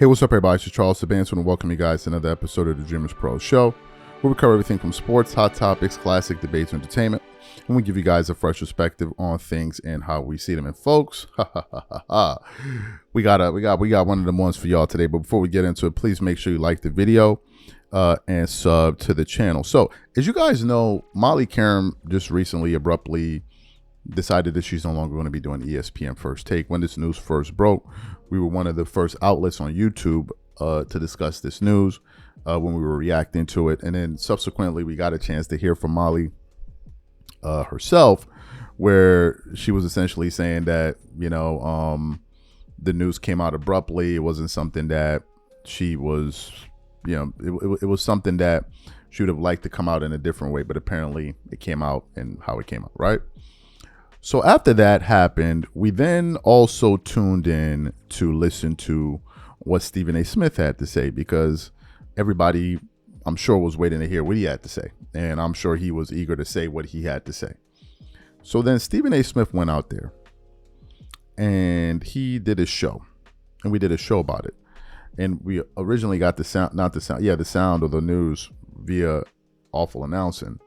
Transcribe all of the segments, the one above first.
Hey, what's up, everybody? It's Charles Sabans, and welcome you guys to another episode of the Dreamers Pro Show, where we cover everything from sports, hot topics, classic debates, and entertainment, and we give you guys a fresh perspective on things and how we see them. And folks, we got one of them ones for y'all today. But before we get into it, please make sure you like the video and sub to the channel. So, as you guys know, Molly Qerim just recently abruptly decided that she's no longer going to be doing ESPN First Take. When this news first broke, we were one of the first outlets on YouTube to discuss this news when we were reacting to it. And then subsequently, we got a chance to hear from Molly herself, where she was essentially saying that, the news came out abruptly. It wasn't something that she was, it was something that she would have liked to come out in a different way, but apparently it came out and how it came out, right? So after that happened, we then also tuned in to listen to what Stephen A. Smith had to say, because everybody, I'm sure, was waiting to hear what he had to say. And I'm sure he was eager to say what he had to say. So then Stephen A. Smith went out there and he did his show, and we did a show about it. And we originally got the sound of the news via Awful Announcing.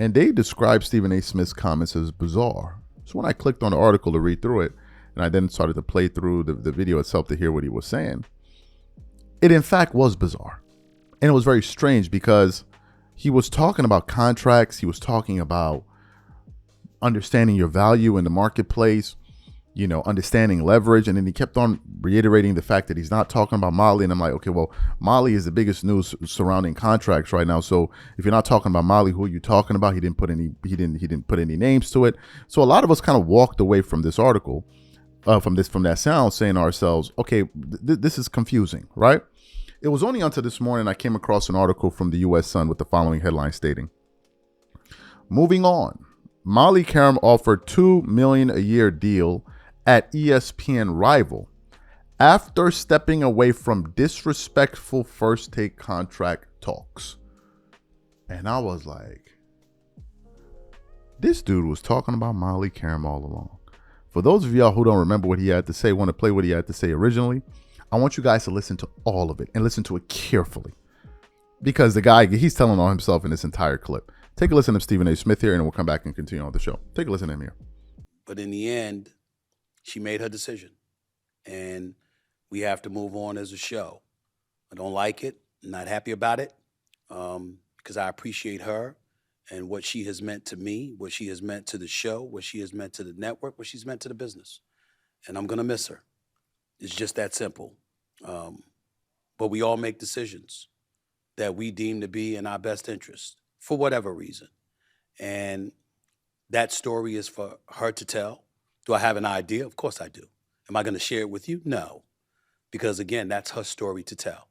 And they described Stephen A. Smith's comments as bizarre. So when I clicked on the article to read through it, and I then started to play through the video itself to hear what he was saying, it in fact was bizarre. And it was very strange because he was talking about contracts. He was talking about understanding your value in the marketplace, understanding leverage. And then he kept on reiterating the fact that he's not talking about Molly. And I'm like, okay, well, Molly is the biggest news surrounding contracts right now. So if you're not talking about Molly, who are you talking about? He didn't put any names to it. So a lot of us kind of walked away from this article, from that sound, saying to ourselves, okay, this is confusing, right? It was only until this morning I came across an article from the U.S. Sun with the following headline stating, "Moving on, Molly Qerim offered $2 million a year deal at ESPN rival after stepping away from disrespectful First Take contract talks." And I was like, this dude was talking about Molly Qerim all along. For those of y'all who don't remember what he had to say, want to play what he had to say originally, I want you guys to listen to all of it and listen to it carefully, because the guy, he's telling on himself in this entire clip. Take a listen to Stephen A. Smith here, and we'll come back and continue on the show. Take a listen to him here. But in the end, she made her decision, and we have to move on as a show. I don't like it. I'm not happy about it, because I appreciate her and what she has meant to me, what she has meant to the show, what she has meant to the network, what she's meant to the business. And I'm going to miss her. It's just that simple. But we all make decisions that we deem to be in our best interest for whatever reason. And that story is for her to tell. Do I have an idea? Of course I do. Am I going to share it with you? No. Because again, that's her story to tell.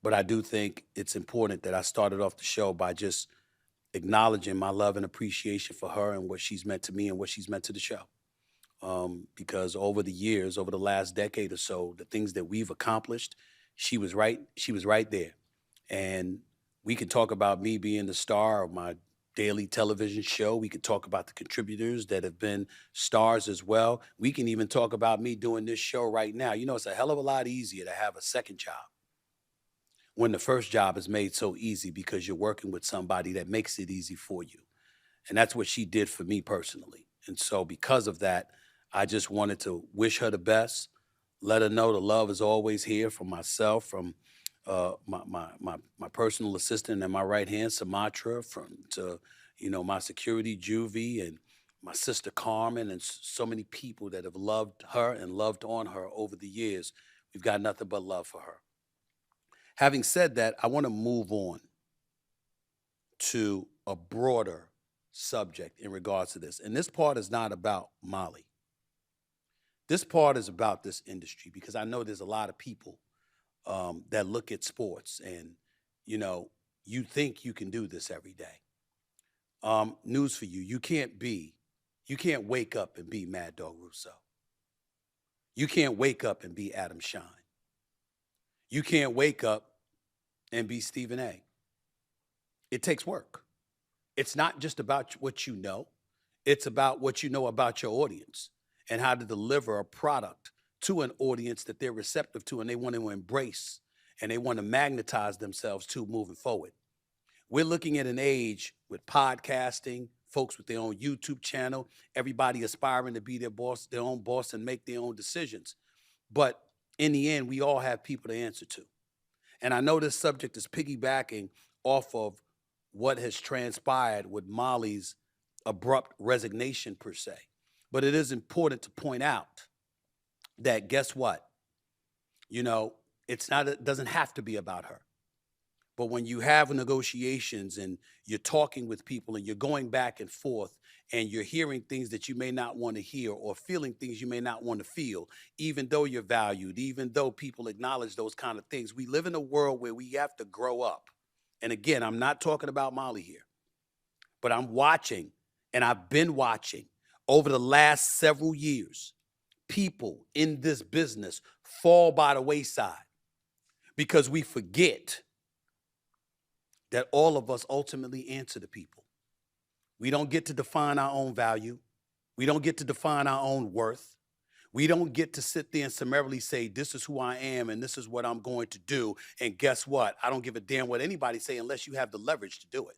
But I do think it's important that I started off the show by just acknowledging my love and appreciation for her and what she's meant to me and what she's meant to the show. Because over the years, over the last decade or so, the things that we've accomplished, she was right there. And we can talk about me being the star of my daily television show. We could talk about the contributors that have been stars as well. We can even talk about me doing this show right now. It's a hell of a lot easier to have a second job when the first job is made so easy because you're working with somebody that makes it easy for you. And that's what she did for me personally. And so because of that, I just wanted to wish her the best, let her know the love is always here from myself, from my personal assistant and my right hand, Sumatra, to my security, Juvie, and my sister Carmen, and so many people that have loved her and loved on her over the years. We've got nothing but love for her. Having said that, I want to move on to a broader subject in regards to this. And this part is not about Molly. This part is about this industry, because I know there's a lot of people that look at sports and, you think you can do this every day. News for you. You can't wake up and be Mad Dog Russo. You can't wake up and be Adam Shine. You can't wake up and be Stephen A. It takes work. It's not just about what you know. It's about what you know about your audience and how to deliver a product to an audience that they're receptive to and they want to embrace and they want to magnetize themselves to moving forward. We're looking at an age with podcasting, folks with their own YouTube channel, everybody aspiring to be their own boss and make their own decisions. But in the end, we all have people to answer to. And I know this subject is piggybacking off of what has transpired with Molly's abrupt resignation per se. But it is important to point out that guess what? You know, it doesn't have to be about her. But when you have negotiations and you're talking with people and you're going back and forth and you're hearing things that you may not want to hear or feeling things you may not want to feel, even though you're valued, even though people acknowledge those kind of things, we live in a world where we have to grow up. And again, I'm not talking about Molly here, but I'm watching, and I've been watching over the last several years, people in this business fall by the wayside because we forget that all of us ultimately answer to people. We don't get to define our own value. We don't get to define our own worth. We don't get to sit there and summarily say, this is who I am and this is what I'm going to do. And guess what? I don't give a damn what anybody say unless you have the leverage to do it.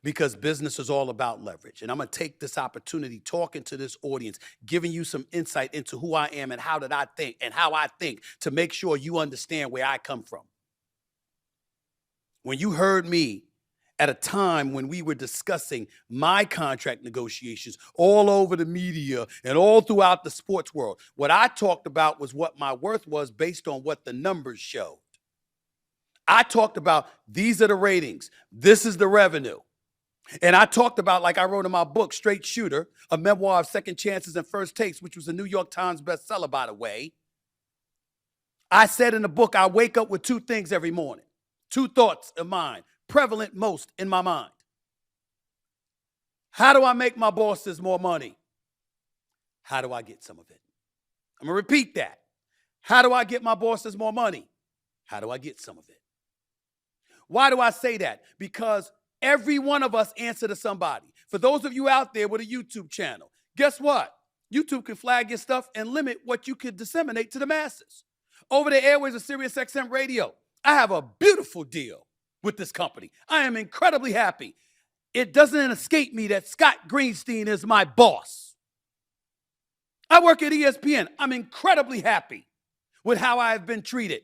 Because business is all about leverage. And I'm going to take this opportunity talking to this audience, giving you some insight into who I am and how did I think and how I think to make sure you understand where I come from. When you heard me at a time when we were discussing my contract negotiations all over the media and all throughout the sports world, what I talked about was what my worth was based on what the numbers showed. I talked about these are the ratings. This is the revenue. And I talked about, like I wrote in my book, Straight Shooter, a memoir of second chances and first takes, which was a New York Times bestseller, by the way. I said in the book, I wake up with two things every morning. Two thoughts of mine, prevalent most in my mind. How do I make my bosses more money? How do I get some of it? I'm going to repeat that. How do I get my bosses more money? How do I get some of it? Why do I say that? Because every one of us answer to somebody. For those of you out there with a YouTube channel, guess what? YouTube can flag your stuff and limit what you can disseminate to the masses. Over the airways of SiriusXM Radio, I have a beautiful deal with this company. I am incredibly happy. It doesn't escape me that Scott Greenstein is my boss. I work at ESPN. I'm incredibly happy with how I have been treated.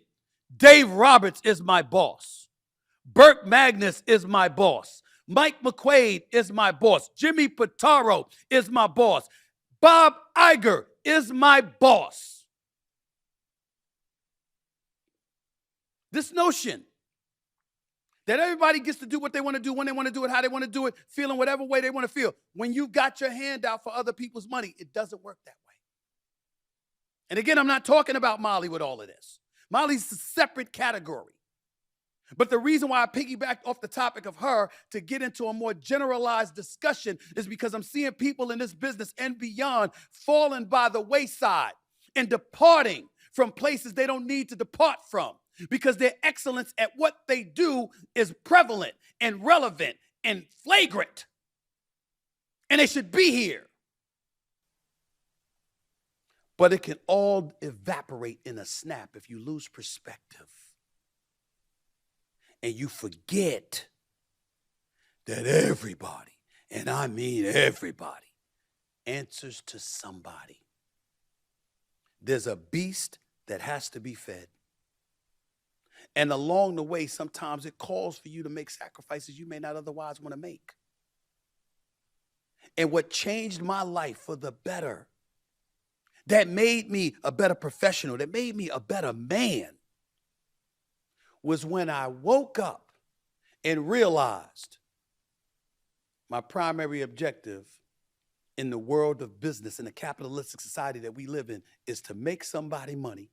Dave Roberts is my boss. Burt Magnus is my boss. Mike McQuaid is my boss. Jimmy Pitaro is my boss. Bob Iger is my boss. This notion that everybody gets to do what they want to do, when they want to do it, how they want to do it, feeling whatever way they want to feel. When you got your hand out for other people's money, it doesn't work that way. And again, I'm not talking about Molly with all of this. Molly's a separate category. But the reason why I piggybacked off the topic of her to get into a more generalized discussion is because I'm seeing people in this business and beyond falling by the wayside and departing from places they don't need to depart from, because their excellence at what they do is prevalent and relevant and flagrant. And they should be here. But it can all evaporate in a snap if you lose perspective. And you forget that everybody, and I mean everybody, answers to somebody. There's a beast that has to be fed. And along the way, sometimes it calls for you to make sacrifices you may not otherwise want to make. And what changed my life for the better, that made me a better professional, that made me a better man, was when I woke up and realized my primary objective in the world of business, in the capitalistic society that we live in, is to make somebody money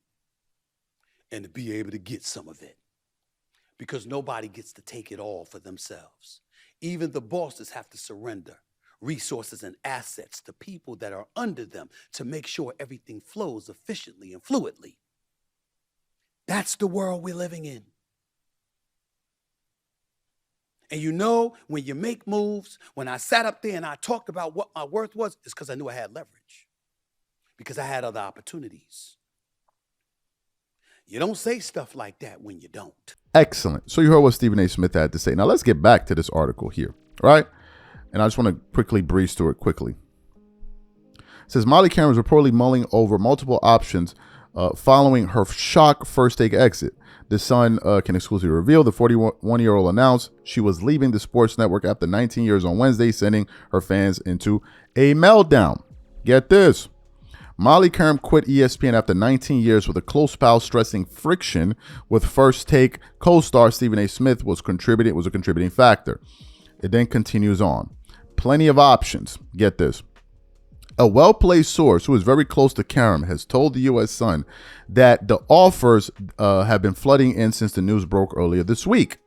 and to be able to get some of it. Because nobody gets to take it all for themselves. Even the bosses have to surrender resources and assets to people that are under them to make sure everything flows efficiently and fluidly. That's the world we're living in. And you know, when you make moves, when I sat up there and I talked about what my worth was, it's because I knew I had leverage. because I had other opportunities. You don't say stuff like that when you don't. Excellent. So you heard what Stephen A. Smith had to say. Now let's get back to this article here, right? And I just want to quickly breeze through it quickly. It says Molly Qerim is reportedly mulling over multiple options following her shock First Take exit. The Sun can exclusively reveal the 41-year-old announced she was leaving the sports network after 19 years on Wednesday, sending her fans into a meltdown. Get this. Molly Qerim quit ESPN after 19 years with a close pal, stressing friction with First Take co-star Stephen A. Smith was a contributing factor. It then continues on. Plenty of options. Get this. A well-placed source who is very close to Qerim has told the U.S. Sun that the offers have been flooding in since the news broke earlier this week.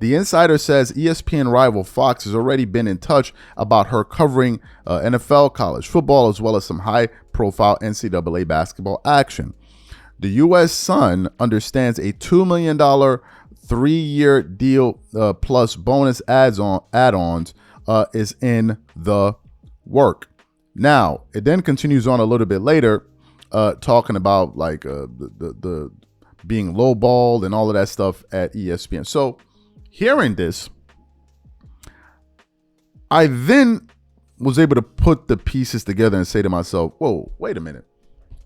The insider says ESPN rival Fox has already been in touch about her covering NFL, college football, as well as some high-profile NCAA basketball action. The U.S. Sun understands a $2 million 3-year deal plus bonus add-ons is in the work. Now, it then continues on a little bit later, talking about like the being lowballed and all of that stuff at ESPN. So hearing this, I then was able to put the pieces together and say to myself, whoa, wait a minute.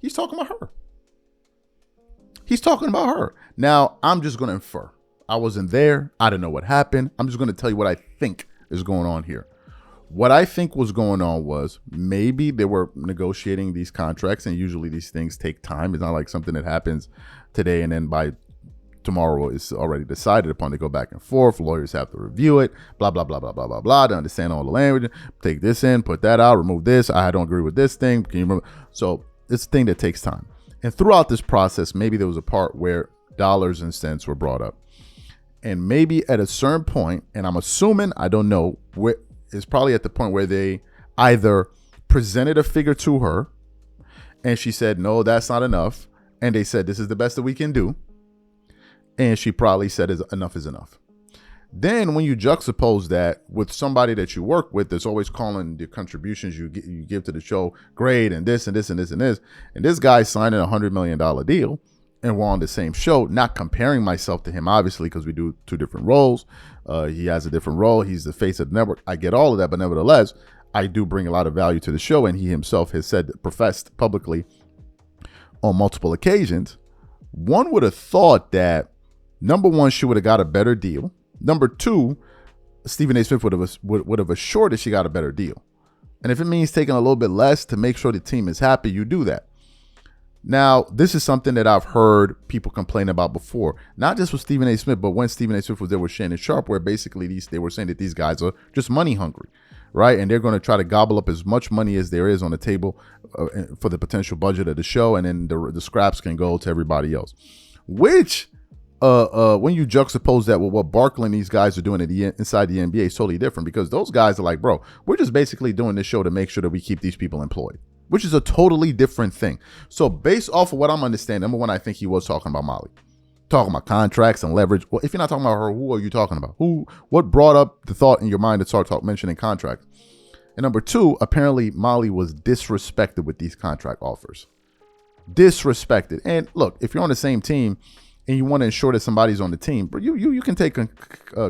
He's talking about her. He's talking about her. Now, I'm just going to infer. I wasn't there. I don't know what happened. I'm just going to tell you what I think is going on here. What I think was going on was maybe they were negotiating these contracts, and usually these things take time. It's not like something that happens today and then by tomorrow it's already decided upon. They go back and forth. Lawyers have to review it, blah, blah, blah, blah, blah, blah, blah, to understand all the language. Take this in, put that out, remove this. I don't agree with this thing. Can you remember? So it's a thing that takes time. And throughout this process, maybe there was a part where dollars and cents were brought up. And maybe at a certain point, and I'm assuming, I don't know, is probably at the point where they either presented a figure to her and she said, no, that's not enough. And they said, this is the best that we can do. And she probably said, enough is enough. Then when you juxtapose that with somebody that you work with that's always calling the contributions you give to the show great, and this and this and this and this, and this guy's signing a $100 million deal, and we're on the same show, not comparing myself to him, obviously, because we do two different roles. He has a different role. He's the face of the network. I get all of that, but nevertheless, I do bring a lot of value to the show, and he himself has professed publicly on multiple occasions. One would have thought that, number one, she would have got a better deal. Number two, Stephen A. Smith would have assured that she got a better deal. And if it means taking a little bit less to make sure the team is happy, you do that. Now, this is something that I've heard people complain about before, not just with Stephen A. Smith, but when Stephen A. Smith was there with Shannon Sharpe, where basically they were saying that these guys are just money hungry, right? And they're going to try to gobble up as much money as there is on the table for the potential budget of the show, and then the scraps can go to everybody else. Which, when you juxtapose that with what Barkley and these guys are doing inside the NBA, is totally different, because those guys are like, bro, we're just basically doing this show to make sure that we keep these people employed, which is a totally different thing. So based off of what I'm understanding, number one, I think he was talking about Molly, talking about contracts and leverage. Well, if you're not talking about her, who are you talking about? What brought up the thought in your mind to start mentioning contracts? And number two, apparently Molly was disrespected with these contract offers. Disrespected. And look, if you're on the same team and you want to ensure that somebody's on the team, but you can take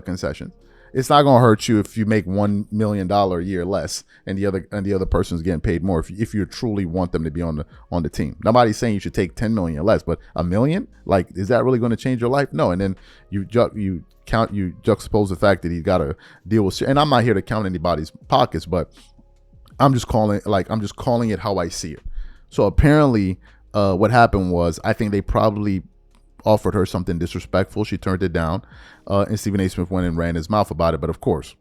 concessions. It's not going to hurt you if you make $1 million a year less and the other person's getting paid more if you truly want them to be on the team. Nobody's saying you should take 10 million or less, but $1 million, like, is that really going to change your life? No. And then you juxtapose the fact that he's got to deal with, and I'm not here to count anybody's pockets, but I'm just calling it how I see it. So apparently what happened was, I think they probably offered her something disrespectful. She turned it down, and Stephen A. Smith went and ran his mouth about it. But of course,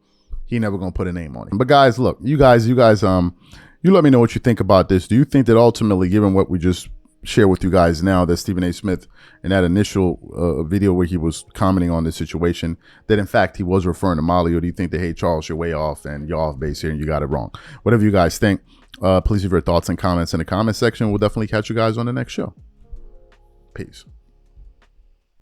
he never gonna put a name on it. But guys, look, you guys, you let me know what you think about this. Do you think that ultimately, given what we just shared with you guys now, that Stephen A. Smith in that initial video where he was commenting on this situation, that in fact he was referring to Molly, or do you think that, hey, Charles, you're way off and you're off base here and you got it wrong? Whatever you guys think, please leave your thoughts and comments in the comment section. We'll definitely catch you guys on the next show. Peace.